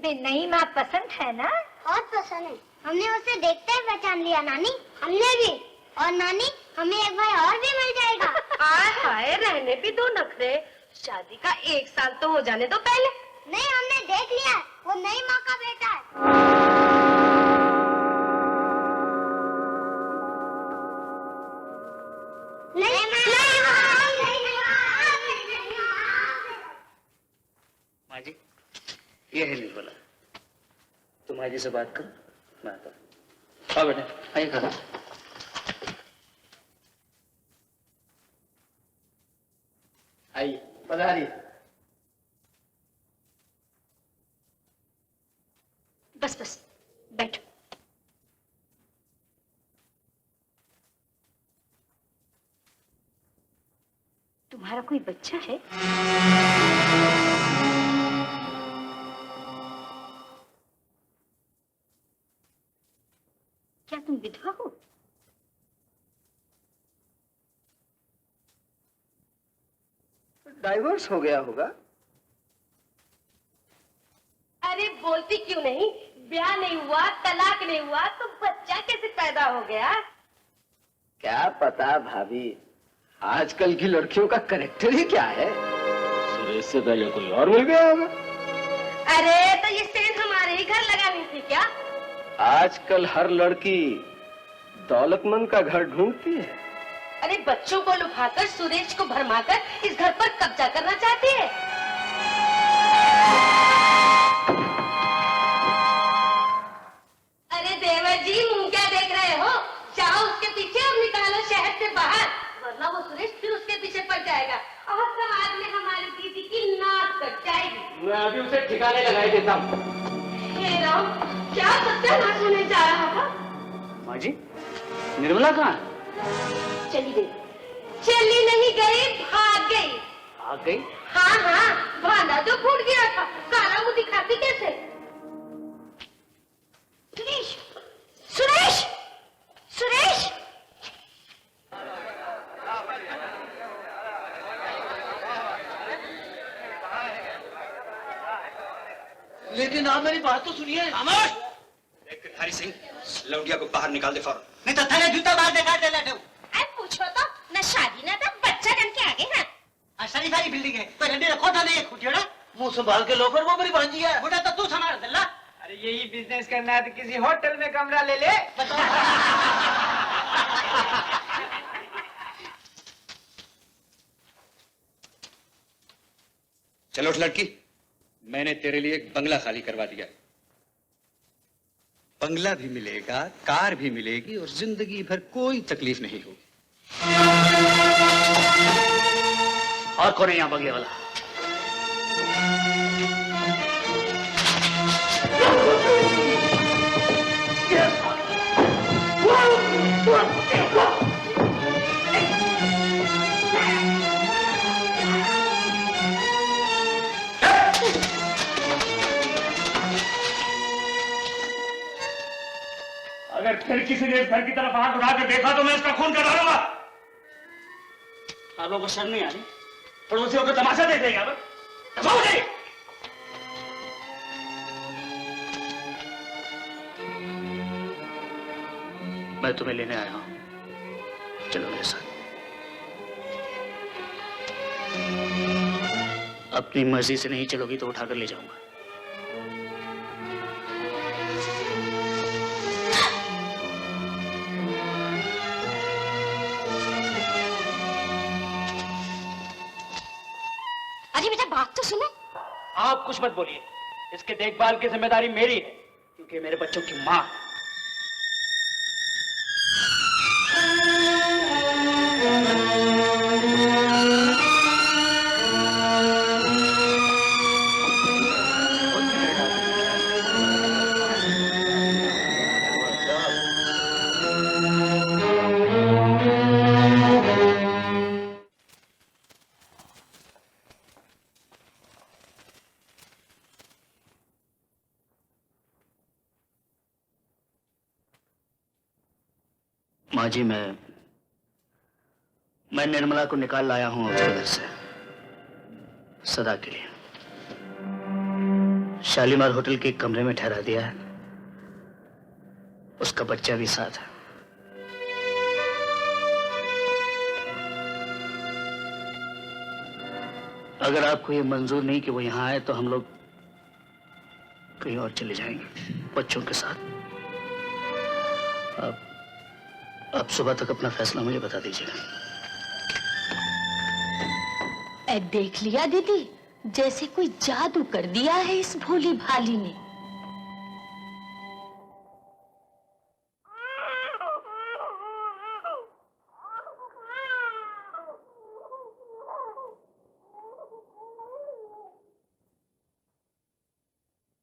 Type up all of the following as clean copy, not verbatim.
तुम्हें नई माँ पसंद है ना? बहुत पसंद है। हमने उसे देखते ही पहचान लिया नानी। हमने भी। और नानी हमें एक भाई और भी मिल जाएगा। हाय हाय, रहने भी दो नखरे। शादी का 1 साल तो हो जाने दो पहले। नहीं, हमने देख लिया, वो नई माँ का बेटा है। माँ जी, ये है निर्मला। तुम माँ जी से बात करो, मैं आता हूँ। आओ बेटे, आइए खाना। आइए, पधारिए। बस बस, बैठो। तुम्हारा कोई बच्चा है? क्या तुम विधवा हो? डाइवोर्स हो गया होगा। अरे बोलती क्यों नहीं? ब्याह नहीं हुआ, तलाक नहीं हुआ, तो बच्चा कैसे पैदा हो गया? क्या पता भाभी, आजकल की लड़कियों का कैरेक्टर ही क्या है। सुरेश से पहले कोई और मिल गया होगा। अरे तो ये सेंध हमारे ही घर लगानी थी क्या? आजकल हर लड़की दौलतमंद का घर ढूंढती है। अरे बच्चों को लुभाकर, सुरेश को भरमाकर इस घर पर कब्जा करना चाहती है। अरे देवर जी, मुंह क्या देख रहे हो? जाओ उसके पीछे और निकालो शहर से बाहर, वरना वो सुरेश फिर उसके पीछे पड़ जाएगा और समाज में हमारी दीदी की नाक कट जाएगी। मैं अभी उसे ठिकाने लगाई देता हूँ। हे राम, क्या सत्यानाश होने जा रहा था? माँ जी, निर्मला कहाँ है? चली गई। चली नहीं गई, भाग गई। भाग गई? हाँ हाँ, भांडा जो फूट गया था, काला मुंह दिखाती कैसे? सुरेश, सुरेश, सुरेश! लेकिन आप मेरी बात तो सुनिए। खामोश! देख भिखारी सिंह, लौंडिया को बाहर निकाल दे फौरन। नहीं तो थाने जूता बाहर दिखा दे लेटे। पूछो तो, न शादी न तो बच्चा जन के आगे है। सारी सारी बिल्डिंग है, कोई रंडी रखो था नहीं खुटियोड़ा। मुंह संभाल के लो, पर वो मेरी भांजी है। बुढ़ा तो तू संभाल दल्ला। अरे यही बिजनेस करना है तो किसी होटल में कमरा ले ले। चलो उठ लड़की, मैंने तेरे लिए एक बंगला खाली करवा दिया। बंगला भी मिलेगा, कार भी मिलेगी और जिंदगी भर कोई तकलीफ नहीं होगी। और कौन है यहाँ बंगले वाला? अगर फिर किसी ने इस घर की तरफ हाथ उठा कर देखा तो मैं इसका खून कर डालूंगा। आप लोगों को शर्म नहीं आ रही? पड़ोसियों को तमाशा देख रहे हैं। मैं तुम्हें लेने आया हूं, चलो मेरे साथ। अपनी मर्जी से नहीं चलोगी तो उठाकर ले जाऊंगा। अरे बेटा, बात तो सुनो। आप कुछ मत बोलिए, इसके देखभाल की जिम्मेदारी मेरी है, क्योंकि मेरे बच्चों की मां है। माँ जी, मैं निर्मला को निकाल लाया हूँ उसके घर से, सदा के लिए। शालीमार होटल के एक कमरे में ठहरा दिया है। उसका बच्चा भी साथ है। अगर आपको ये मंजूर नहीं कि वो यहाँ आए तो हम लोग कहीं और चले जाएंगे बच्चों के साथ। आप सुबह तक अपना फैसला मुझे बता दीजिएगा। देख लिया दीदी, जैसे कोई जादू कर दिया है इस भोली भाली ने।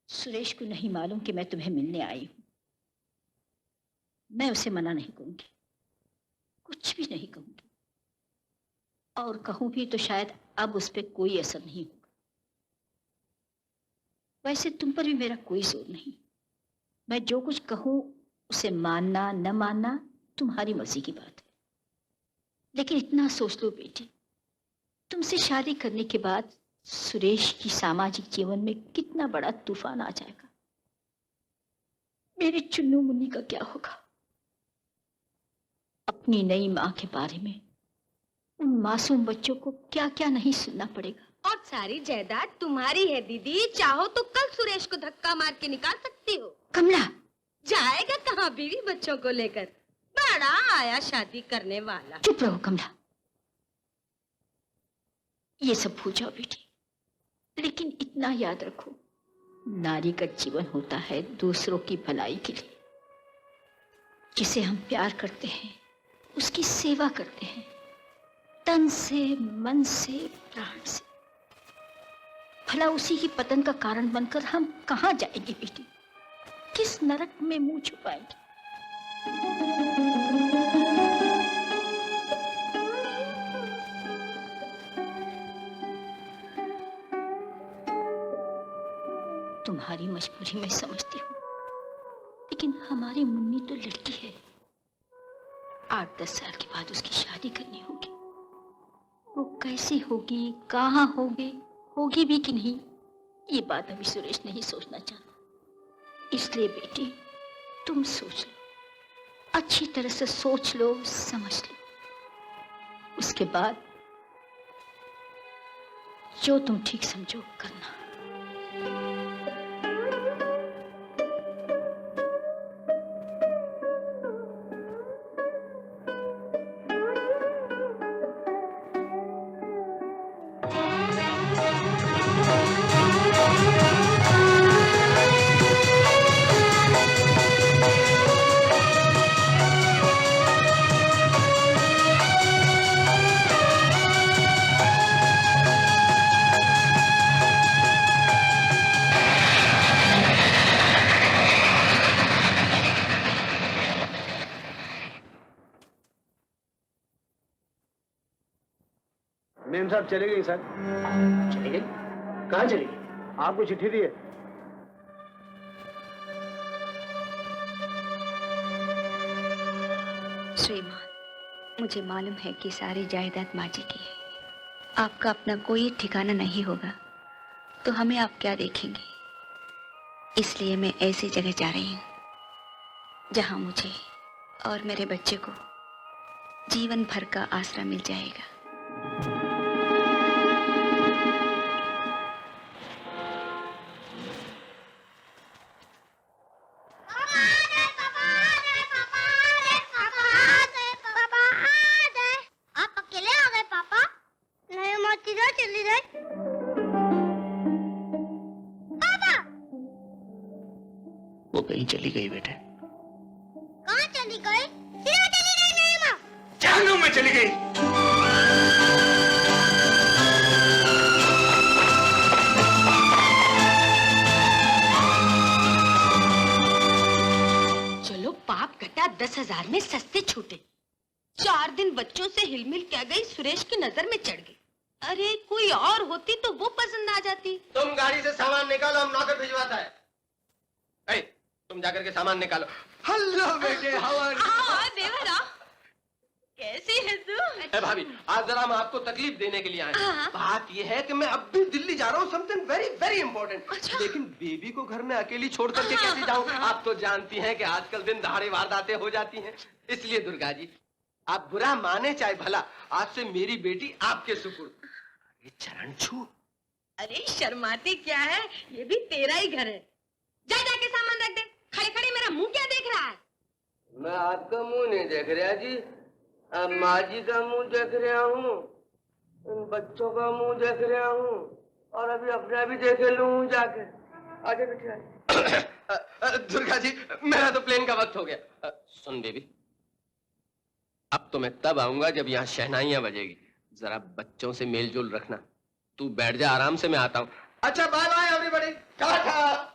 सुरेश को नहीं मालूम कि मैं तुम्हें मिलने आई हूं। मैं उसे मना नहीं करूंगी, कुछ भी नहीं कहूंगी, और कहूं भी तो शायद अब उस पर कोई असर नहीं होगा। वैसे तुम पर भी मेरा कोई जोर नहीं। मैं जो कुछ कहूं उसे मानना न मानना तुम्हारी मर्जी की बात है। लेकिन इतना सोच लो बेटी, तुमसे शादी करने के बाद सुरेश की सामाजिक जीवन में कितना बड़ा तूफान आ जाएगा। मेरे चुन्नू मुन्नी का क्या होगा? अपनी नई माँ के बारे में उन मासूम बच्चों को क्या क्या नहीं सुनना पड़ेगा। और सारी जायदाद तुम्हारी है दीदी, चाहो तो कल सुरेश को धक्का मार के निकाल सकती हो। कमला, जाएगा कहाँ बीवी बच्चों को लेकर? बड़ा आया शादी करने वाला। चुप रहो कमला, ये सब भूल जाओ बेटी। लेकिन इतना याद रखो, नारी का जीवन होता है दूसरों की भलाई के लिए। जिसे हम प्यार करते हैं उसकी सेवा करते हैं, तन से, मन से, प्राण से। भला उसी की पतन का कारण बनकर हम कहाँ जाएंगे बेटी? किस नरक में मुंह छुपाएंगे? तुम्हारी मजबूरी मैं समझती हूँ, लेकिन हमारी मुन्नी तो लड़की है। 8-10 साल के बाद उसकी शादी करनी होगी। वो कैसी होगी, कहाँ होगी, होगी भी कि नहीं, ये बात अभी सुरेश नहीं सोचना चाहता। इसलिए बेटी तुम सोच लो, अच्छी तरह से सोच लो, समझ लो। उसके बाद जो तुम ठीक समझो करना। मेम साहब चली गई सर। चली गई? कहाँ चली गई? आपको चिट्ठी दी है। श्रीमान, मुझे मालूम है कि सारी जायदाद माँ जी की है। आपका अपना कोई ठिकाना नहीं होगा तो हमें आप क्या देखेंगे। इसलिए मैं ऐसी जगह जा रही हूँ जहाँ मुझे और मेरे बच्चे को जीवन भर का आसरा मिल जाएगा। वो कहीं चली गई बेटे। कहाँ चली गई? सीधा चली गई मेरी माँ। जहन्नुम में चली गई। चलो पाप कटा, 10,000 में सस्ते छूटे। 4 दिन बच्चों से हिलमिल क्या गई, सुरेश की नजर में चढ़ गई। अरे कोई और होती तो वो पसंद आ जाती। तुम गाड़ी से सामान निकालो, हम नौकर भिजवाता है। तुम जाकर के सामान निकालो। हेलो बेटे, हाउ आर यू? देवर आ। कैसी है तू? भाभी आज जरा हम आपको तकलीफ देने के लिए आए हैं। बात ये है कि मैं अब भी दिल्ली जा रहा हूँ, समथिंग वेरी वेरी इंपॉर्टेंट। अच्छा। लेकिन बेबी को घर में अकेली छोड़ करके कैसे जाऊँ? आप तो जानती हैं कि आजकल दिन दहाड़े वारदातें हो जाती हैं। इसलिए दुर्गा जी आप बुरा माने चाहे भला, आज से मेरी बेटी आपके सुपुर्द। ये चरण छू। अरे शर्माती क्या है, ये भी तेरा ही घर है। जा जाके सामान रख दे। खड़े खड़े मेरा मुंह क्या देख रहा है? मैं आपका मुंह नहीं देख रहा जी, अब माँ जी का मुंह देख रहा हूँ, इन बच्चों का मुंह देख रहा हूँ, और अभी अपना भी देख लूँ जाके। आगे बैठे। दुर्गा जी मेरा तो प्लेन का वक्त हो गया। सुन बेबी, अब तो मैं तब आऊंगा जब यहाँ शहनाइयाँ बजेगी। जरा बच्चों से मेल जोल रखना। तू बैठ जा आराम से, मैं आता हूँ। अच्छा बाय बाय एवरीबॉडी, टाटा।